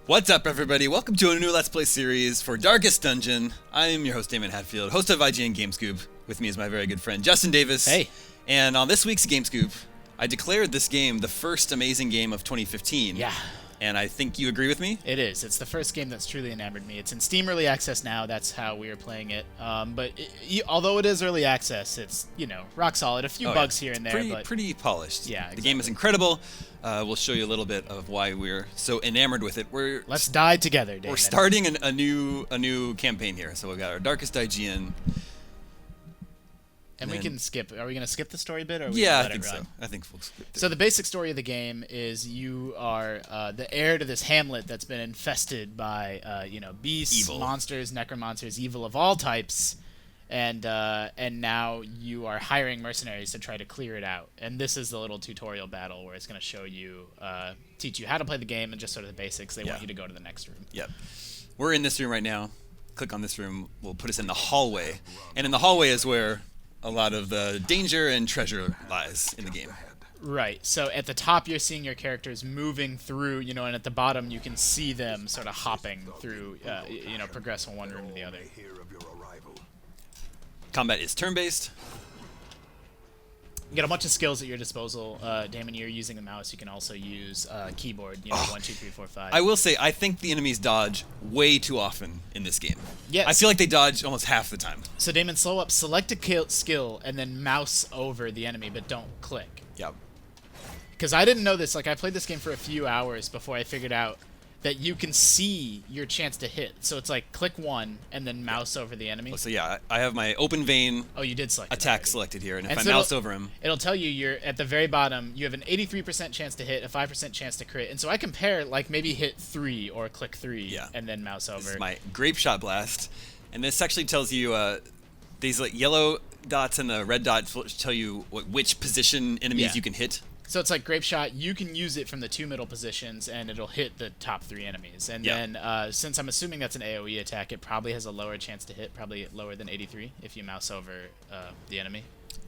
What's up, everybody? Welcome to a new Let's Play series for Darkest Dungeon. I am your host, Daemon, host of IGN GameScoop. With me is my very good friend, Justin Davis. Hey. And on this week's GameScoop, I declared this game the first amazing game of 2015. Yeah. And I think you agree with me? It is. It's the first game that's truly enamored me. It's in Steam Early Access now. That's how we are playing it. Although it is Early Access, it's, rock solid. A few bugs here and there. Pretty polished. Yeah, exactly. The game is incredible. We'll show you a little bit of why we're so enamored with it. Let's die together, David. We're starting a new campaign here. So we've got our Darkest IGN. And we can skip. Are we going to skip the story bit? Or I think so. I think we'll skip it. So the basic story of the game is you are the heir to this hamlet that's been infested by, beasts, evil monsters, necromancers, evil of all types, and now you are hiring mercenaries to try to clear it out. And this is the little tutorial battle where it's going to show you, teach you how to play the game and just sort of the basics. They want you to go to the next room. Yep. We're in this room right now. Click on this room. We'll put us in the hallway, and in the hallway is where a lot of the danger and treasure lies in the game. Right. So at the top, you're seeing your characters moving through, and at the bottom, you can see them sort of hopping through, progress from one room to the other. Combat is turn-based. You got a bunch of skills at your disposal. Daemon, you're using the mouse. You can also use keyboard, 1, 2, 3, 4, 5. I will say, I think the enemies dodge way too often in this game. Yes. I feel like they dodge almost half the time. So Daemon, slow up, select a skill, and then mouse over the enemy, but don't click. Yep. Because I didn't know this. I played this game for a few hours before I figured out that you can see your chance to hit. So it's like click 1 and then mouse over the enemy. So yeah, I have my open vein you did select attack selected here, and if I so mouse over him, it'll tell you you're at the very bottom. You have an 83% chance to hit, a 5% chance to crit. And so I compare, maybe hit 3 or click 3 and then mouse over. This is my grape shot blast, and this actually tells you these yellow dots and the red dots tell you which position enemies you can hit. So it's like Grape Shot, you can use it from the 2 middle positions, and it'll hit the top 3 enemies. And then, since I'm assuming that's an AoE attack, it probably has a lower chance to hit, probably lower than 83 if you mouse over the enemy.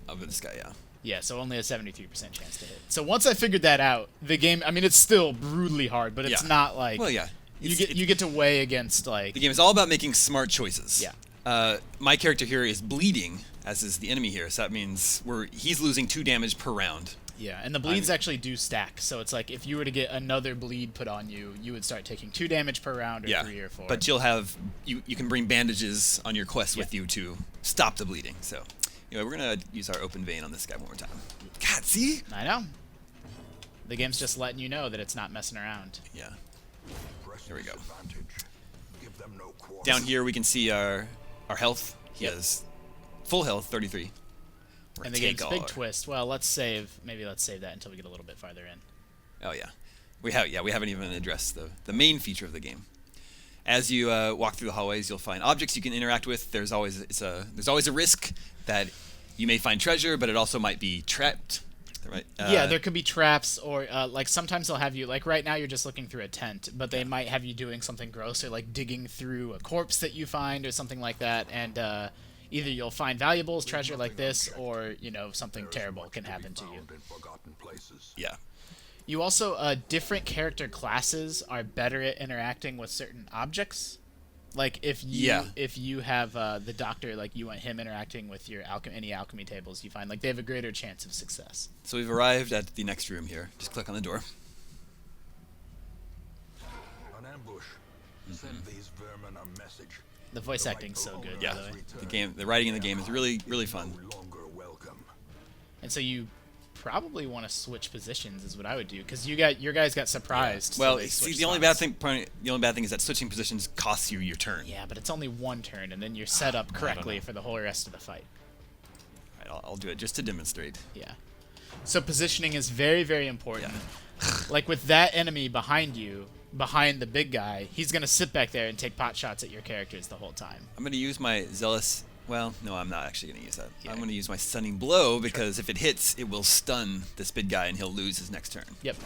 Over this guy, yeah. Yeah, so only a 73% chance to hit. So once I figured that out, the game, it's still brutally hard, but it's not like... Well, yeah. You get to weigh against, The game is all about making smart choices. Yeah. My character here is bleeding, as is the enemy here, so that means he's losing 2 damage per round. Yeah, and the bleeds actually do stack, so it's like if you were to get another bleed put on you, you would start taking 2 damage per round, or 3 or 4. But you'll have you can bring bandages on your quest with you to stop the bleeding. So, we're gonna use our open vein on this guy one more time. God, see? I know. The game's just letting you know that it's not messing around. Yeah. Here we go. Down here we can see our health. He has full health, 33. And the game's big twist. Well, maybe let's save that until we get a little bit farther in. Oh yeah, we haven't even addressed the main feature of the game. As you walk through the hallways, you'll find objects you can interact with. There's always a risk that you may find treasure, but it also might be trapped. Right? There could be traps, or sometimes they'll have you right now you're just looking through a tent, but they might have you doing something gross, or digging through a corpse that you find or something like that, and either you'll find valuables, treasure like this, or, something terrible can happen to you. Yeah. You also, different character classes are better at interacting with certain objects. If you have the doctor, you want him interacting with your any alchemy tables you find, they have a greater chance of success. So we've arrived at the next room here. Just click on the door. An ambush. Send these vermin a message. The voice acting's so good. Yeah, by the way. the writing in the game is really, really fun. And so you probably want to switch positions, is what I would do, because your guys got surprised. Yeah. Well, so see, the only bad thing is that switching positions costs you your turn. Yeah, but it's only 1 turn, and then you're set up correctly for the whole rest of the fight. All right, I'll do it just to demonstrate. Yeah. So positioning is very, very important. Yeah. With that enemy behind you, behind the big guy, he's going to sit back there and take pot shots at your characters the whole time. I'm going to use my zealous... Well, no, I'm not actually going to use that. Yeah. I'm going to use my stunning blow, because if it hits, it will stun this big guy, and he'll lose his next turn. Yep.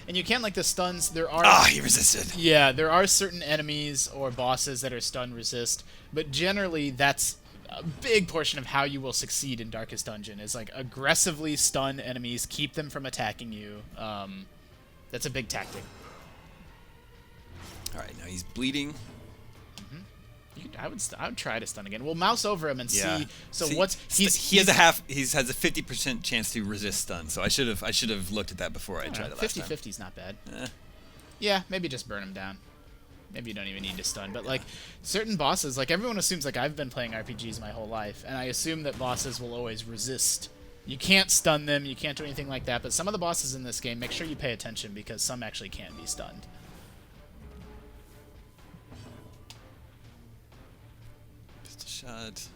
And you can, the stuns, there are... he resisted! Yeah, there are certain enemies or bosses that are stun resist, but generally that's a big portion of how you will succeed in Darkest Dungeon, is aggressively stun enemies, keep them from attacking you. That's a big tactic. All right, now he's bleeding. I would try to stun again. We'll mouse over him and Yeah. see. So See, what's he has a 50% chance to resist stun. So I should have looked at that before I tried it last time. 50-50 is not bad. Yeah, maybe just burn him down. Maybe you don't even need to stun. But like certain bosses, like everyone assumes like I've been playing RPGs my whole life, and I assume that bosses will always resist. You can't stun them, you can't do anything like that. But some of the bosses in this game, make sure you pay attention because some actually can be stunned. Shot,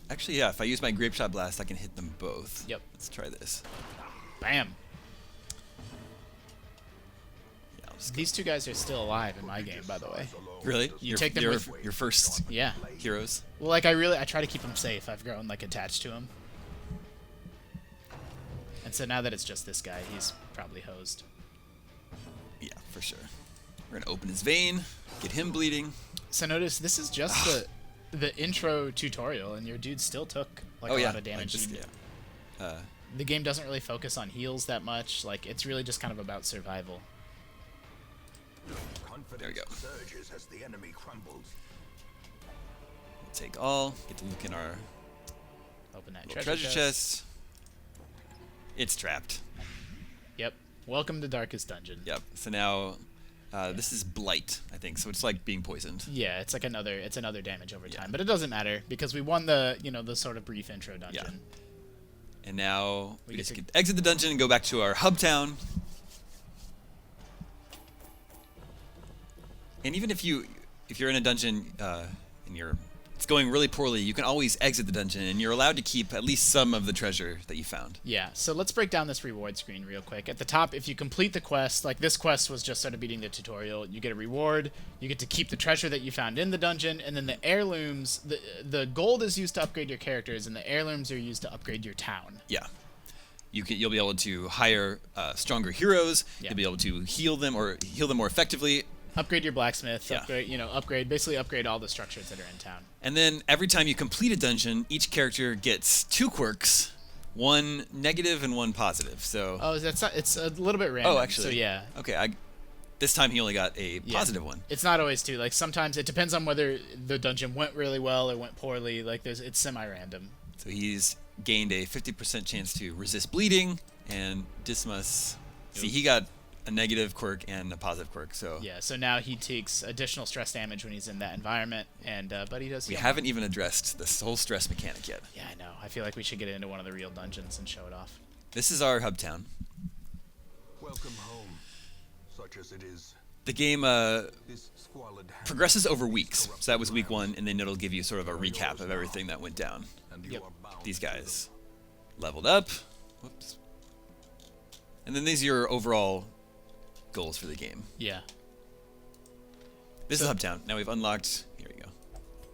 actually, yeah. If I use my grape shot blast, I can hit them both. Yep. Let's try this. Bam. Yeah, I'll just These two guys are still alive in my game, by the way. really. You take them your, with- your first Yeah. heroes. Well, like I try to keep them safe. I've grown like attached to him. And so now that it's just this guy, he's probably hosed. Yeah, for sure. We're gonna open his vein, get him bleeding. So notice this is just the intro tutorial, and your dude still took like Oh a yeah, lot of damage. The game doesn't really focus on heals that much. Like it's really just kind of about survival. There we go. Surges as the enemy crumbles. We'll take all. Get to look in our Open that little treasure treasure chest. It's trapped. Yep. Welcome to Darkest Dungeon. Yep. So now, this is blight, I think. So it's like being poisoned. Yeah, it's like another damage over time, but it doesn't matter because we won the the sort of brief intro dungeon. And now we get just to- get exit the dungeon and go back to our hub town. And even if you're in a dungeon and it's going really poorly, you can always exit the dungeon, and you're allowed to keep at least some of the treasure that you found. Yeah, so let's break down this reward screen real quick. At the top, if you complete the quest, like this quest was just sort of beating the tutorial, you get a reward, you get to keep the treasure that you found in the dungeon, and then the heirlooms, the gold is used to upgrade your characters, and the heirlooms are used to upgrade your town. Yeah. You'll be able to hire stronger heroes, Yeah. you'll be able to heal them more effectively. Upgrade your blacksmith, Yeah. basically upgrade all the structures that are in town. And then every time you complete a dungeon, each character gets 2 quirks, 1 negative and 1 positive. So Oh, it's a little bit random. Oh, actually. So yeah. Okay, this time he only got a Yeah. positive one. It's not always two. Like sometimes it depends on whether the dungeon went really well or went poorly. Like it's semi-random. So he's gained a 50% chance to resist bleeding, and Dismas, see, he got a negative quirk and a positive quirk. So Yeah. So now he takes additional stress damage when he's in that environment, and but he does. we heal. haven't even addressed this whole stress mechanic yet. Yeah, I know. I feel like we should get into one of the real dungeons and show it off. This is our hub town. Welcome home, such as it is. The game This squalid hand progresses over weeks. So that was week 1, and then it'll give you sort of a recap of everything that went down. and you Yep. are bound These to guys leveled up. Whoops. And then these are your overall goals for the game. Yeah. This is hub town. Now we've unlocked. Here we go.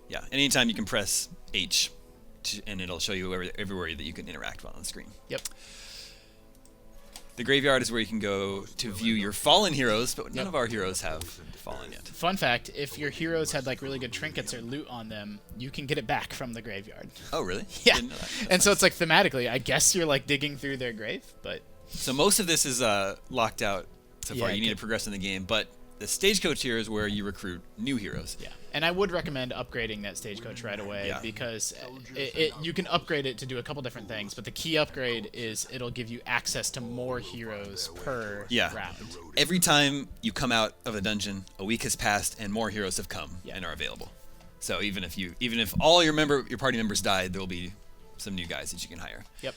Yeah. Anytime you can press H, and it'll show you everywhere that you can interact on the screen. Yep. The graveyard is where you can go to view your fallen heroes, but none Yep. of our heroes have fallen yet. Fun fact: if your heroes had like really good trinkets or loot on them, you can get it back from the graveyard. Oh, really? Yeah. Didn't know that. That's And so nice. it's like thematically, I guess you're like digging through their grave, but So most of this is locked out so far. Yeah, You need good. to progress in the game, but the stagecoach here is where you recruit new heroes. yeah. And I would recommend upgrading that stagecoach right away Yeah. because you can upgrade it to do a couple different things, but the key upgrade is it'll give you access to more heroes per Yeah. round. Every time you come out of a dungeon, a week has passed and more heroes have come Yeah. and are available. So even if all your party members died, there will be some new guys that you can hire. Yep.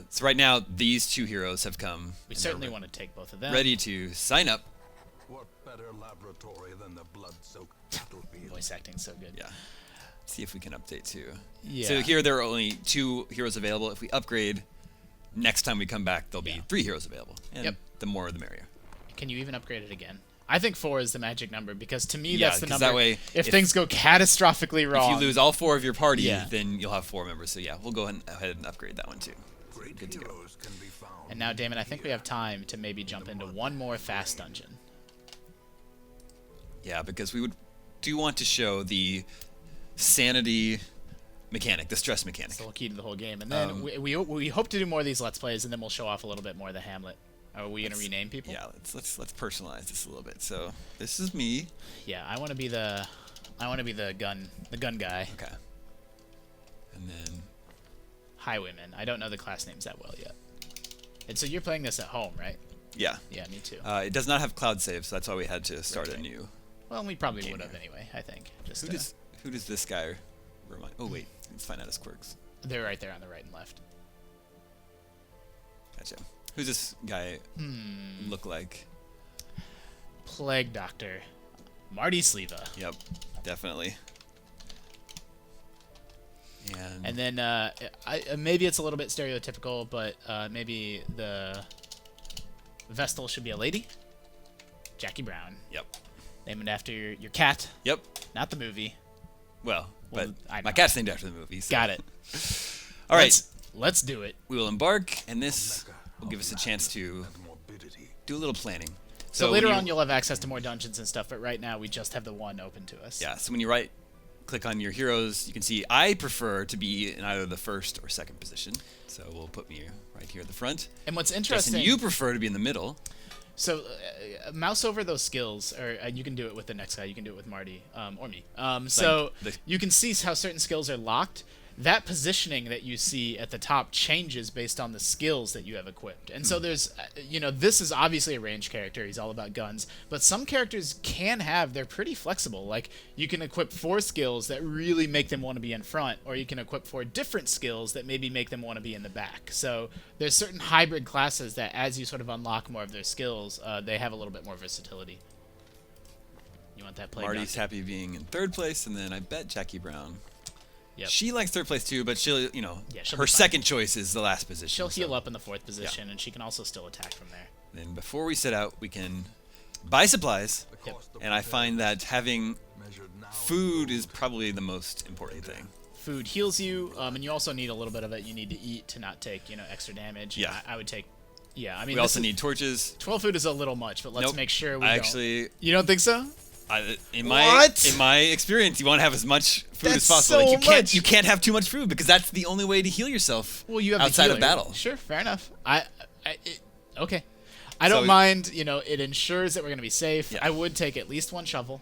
So right now, these 2 heroes have come. We and certainly they're want to take both of them. ready to sign up. What better laboratory than the blood-soaked battlefield? Voice acting's so good. Yeah. See if we can update too. Yeah. So here there are only 2 heroes available. If we upgrade, next time we come back, there'll be Yeah. 3 heroes available. And Yep. the more the merrier. Can you even upgrade it again? I think 4 is the magic number because to me Yeah, that's the 'cause number. that way, if if- things go catastrophically wrong, If you lose all 4 of your party, Yeah. then you'll have 4 members. So yeah, we'll go ahead and upgrade that one too. Great Good to go. heroes can be found. And now, Damon, I think we have time to maybe jump into one more fast dungeon. Yeah, because we do want to show the sanity mechanic, the stress mechanic. It's the whole key to the whole game. And then we hope to do more of these Let's Plays, and then we'll show off a little bit more of the Hamlet. Are we gonna rename people? Yeah, let's personalize this a little bit. So this is me. Yeah, I want to be the gun guy. Okay. And then Highwayman. I don't know the class names that well yet. And so you're playing this at home, right? yeah. Yeah, me too. It does not have cloud save, so that's why we had to start a Right. new. Well, we probably Game would have here. anyway. I think. Just Who does this guy remind? Oh wait, let's find out his quirks. they're right there on the right and left. Gotcha. Who's this guy look like? Plague Doctor, Marty Sleva. Yep, definitely. And then maybe it's a little bit stereotypical, but maybe the Vestal should be a lady. Jackie Brown. Yep. Named after your cat, Yep. not the movie. Well, Well, but I my know. cat's named after the movie. So. Got it. All right. Let's do it. We will embark, and this will give us a chance to And morbidity. do a little planning. So when later you- on, you'll have access to more dungeons and stuff, but right now we just have the one open to us. Yeah, so when you click on your heroes, you can see I prefer to be in either the first or second position. So we'll put me right here at the front. And what's Justin, interesting, you prefer to be in the middle. so mouse over those skills, or you can do it with the next guy. You can do it with Marty or me. So the- you can see how certain skills are locked. That positioning that you see at the top changes based on the skills that you have equipped. And so there's, this is obviously a range character. He's all about guns. But some characters they're pretty flexible. Like, you can equip 4 skills that really make them want to be in front, or you can equip 4 different skills that maybe make them want to be in the back. So there's certain hybrid classes that, as you sort of unlock more of their skills, they have a little bit more versatility. You want that play? Marty's happy being in third place, and then I bet Jackie Brown. Yep. She likes third place too, but she'll, she'll her be fine. second choice is the last position. She'll so- heal up in the 4th position, and she can also still attack from there. Then before we set out, we can buy supplies, The cost of and I find that having measured now food is probably the most important thing. Food heals you, and you also need a little bit of it. You need to eat to not take, extra damage. Yeah. I would take. Yeah, I mean, We also need torches. 12 food is a little much, but let's Nope. make sure we I don't. actually, You don't think so? in What? my experience, you want to have as much food That's as possible. so Like, much. you can't have too much food because that's the only way to heal yourself. Well, you have outside the of healer. battle. Sure, fair enough. Okay. I don't So- mind. It ensures that we're gonna be safe. Yeah. I would take at least 1 shovel.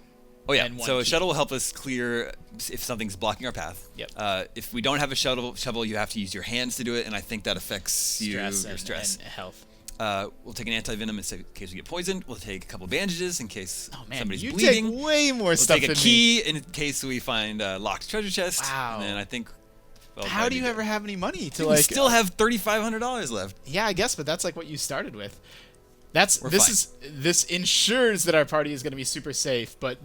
Oh yeah, and 1 so a key. shuttle will help us clear if something's blocking our path. Yep. If we don't have a shovel, you have to use your hands to do it, and I think that affects Stress your and, stress. and health. We'll take an anti-venom in case we get poisoned. We'll take a couple bandages in case Oh man, somebody's you bleeding. take way more We'll stuff take a than me. key in case we find a locked treasure chest. Wow. And then I think. Well, How do you ever have any money to We still have $3,500 left. Yeah, I guess, but that's like what you started with. We're This ensures that our party is going to be super safe, but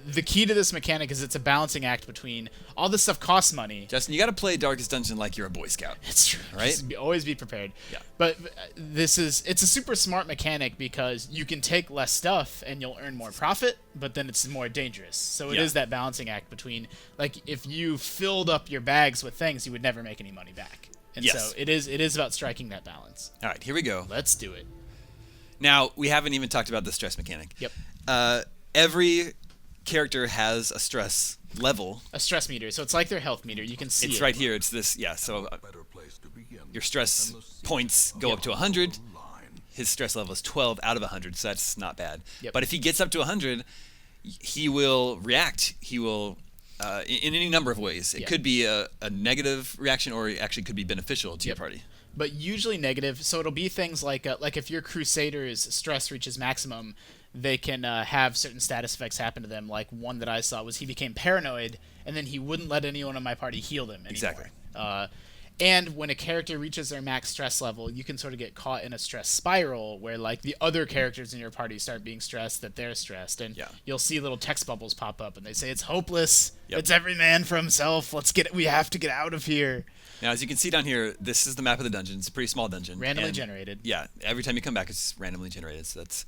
the key to this mechanic is it's a balancing act between all this stuff costs money. Justin, you got to play Darkest Dungeon like you're a Boy Scout. It's true. Right? Always be prepared. Yeah. But it's a super smart mechanic because you can take less stuff and you'll earn more profit, but then it's more dangerous. So it is Yeah. that balancing act between, like, if you filled up your bags with things, you would never make any money back. And Yes. so it is about striking that balance. All right, here we go. Let's do it. Now, we haven't even talked about the stress mechanic. Yep. Every character has a stress level. A stress meter. So it's like their health meter. You can see It's it. right here. It's this, yeah. So better place to begin. your stress than the sea points go up to 100. line. His stress level is 12 out of 100, so that's not bad. Yep. But if he gets up to 100, he will react. He will, in any number of ways. It Yeah. could be a negative reaction, or it actually could be beneficial to your Yep. party. But usually negative. So it'll be things like if your Crusader's stress reaches maximum, they can have certain status effects happen to them. Like one that I saw was he became paranoid, and then he wouldn't let anyone in my party heal them anymore. Exactly. And when a character reaches their max stress level, you can sort of get caught in a stress spiral where, like, the other characters in your party start being stressed that they're stressed, and Yeah. you'll see little text bubbles pop up, and they say it's hopeless. Yep. It's every man for himself. We have to get out of here. Now, as you can see down here, this is the map of the dungeon. It's a pretty small dungeon. Randomly and, generated. Yeah, every time you come back, it's randomly generated. So that's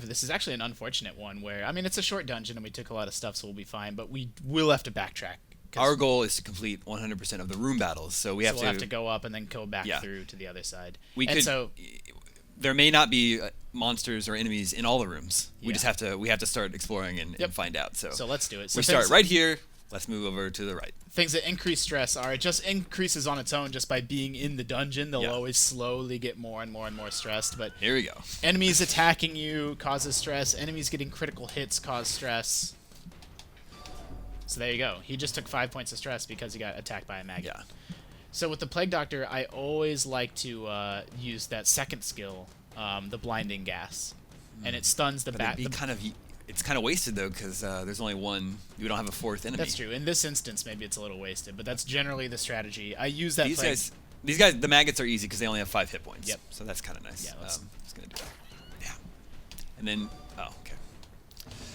This is actually an unfortunate one where, I mean, it's a short dungeon and we took a lot of stuff, so we'll be fine, but we will have to backtrack. 'Cause our goal is to complete 100% of the room battles. So we have we'll have to go up and then go back Yeah. through to the other side. We and could. so, There may not be monsters or enemies in all the rooms. We Yeah. just have to start exploring and Yep. find out. So let's do it. So we start things- right here. Let's move over to the right. Things that increase stress are, it just increases on its own just by being in the dungeon. They'll Yeah. always slowly get more and more and more stressed. But Here we go. enemies attacking you causes stress. Enemies getting critical hits cause stress. So there you go. He just took 5 points of stress because he got attacked by a maggot. Yeah. So with the Plague Doctor, I always like to use that second skill, the blinding gas, and it stuns the But bat. it'd be it's kind of wasted though, because there's only one. We don't have a fourth enemy. That's true. In this instance, maybe it's a little wasted, but that's generally the strategy. I use that. These guys, the maggots are easy because they only have 5 hit points. Yep. So that's kind of nice. Yeah, let's- Just gonna do that. Yeah. And then, okay.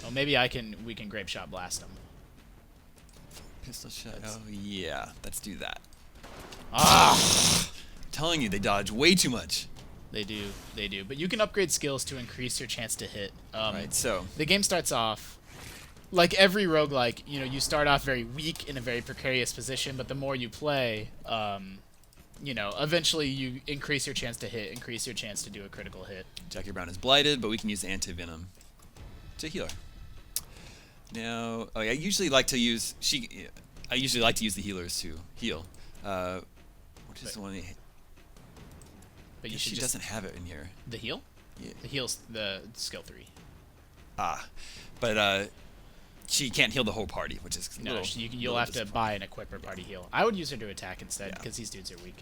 Oh, maybe we can grape shot blast them. Pistol shot. Oh yeah, let's do that. Ah, I'm telling you, they dodge way too much. they do. But you can upgrade skills to increase your chance to hit. Right. So The game starts off like every roguelike, you start off very weak in a very precarious position, but the more you play, eventually you increase your chance to hit, increase your chance to do a critical hit. Jackie Brown is blighted, but we can use anti-venom to heal her. Now, I usually like to use the healers to heal. Which is the one? But you She should doesn't have it in here. the heal. Yeah. The heal's the skill 3. But she can't heal the whole party, which is No, you'll have to buy an equipper party heal. I would use her to attack instead because these dudes are weak.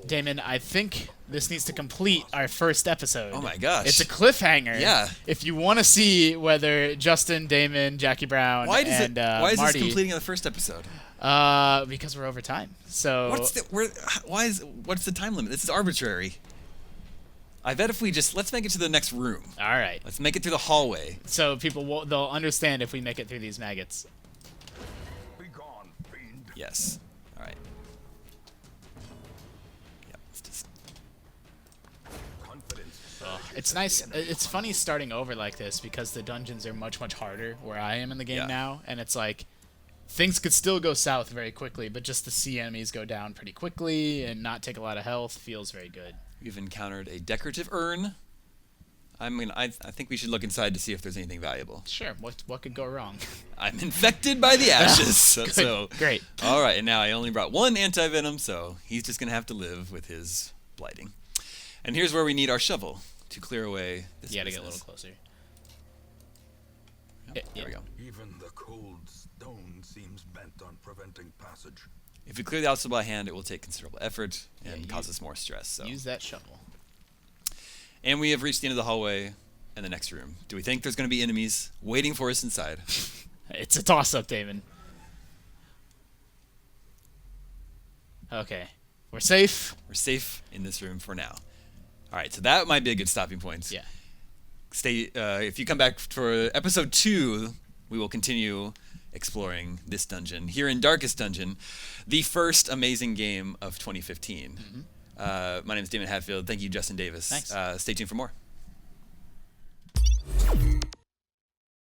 Daemon, I think this needs to complete our first episode. Oh my gosh. It's a cliffhanger. Yeah. If you want to see whether Justin, Damon, Jackie Brown, Why and is this Marty, completing on the first episode? because we're over time. So What's the time limit? This is arbitrary. I bet if let's make it to the next room. all right. Let's make it through the hallway. So they'll understand if we make it through these maggots. Be gone, fiend. Yes. All right. Yep. Let's just. Confidence. It's nice. It's funny starting over like this because the dungeons are much, much harder where I am in the game Yeah. now, and it's like things could still go south very quickly, but just to see enemies go down pretty quickly and not take a lot of health feels very good. We've encountered a decorative urn. I think we should look inside to see if there's anything valuable. Sure. What could go wrong? I'm infected by the ashes. so Great. All right, and now I only brought one anti-venom, so he's just gonna have to live with his blighting. And here's where we need our shovel to clear away this. You gotta get a business. little closer. Yep, there we go. Even the cold stone seems bent on preventing passage. If we clear the outside by hand, it will take considerable effort and Yeah, cause us more stress. So. Use that shovel. And we have reached the end of the hallway and the next room. Do we think there's going to be enemies waiting for us inside? It's a toss-up, Damon. Okay. We're safe. We're safe in this room for now. All right, so that might be a good stopping point. Yeah. Stay. If you come back for episode 2, we will continue exploring this dungeon here in Darkest Dungeon, the first amazing game of 2015. My name is Damon Hatfield. Thank you, Justin Davis. Thanks. Stay tuned for more.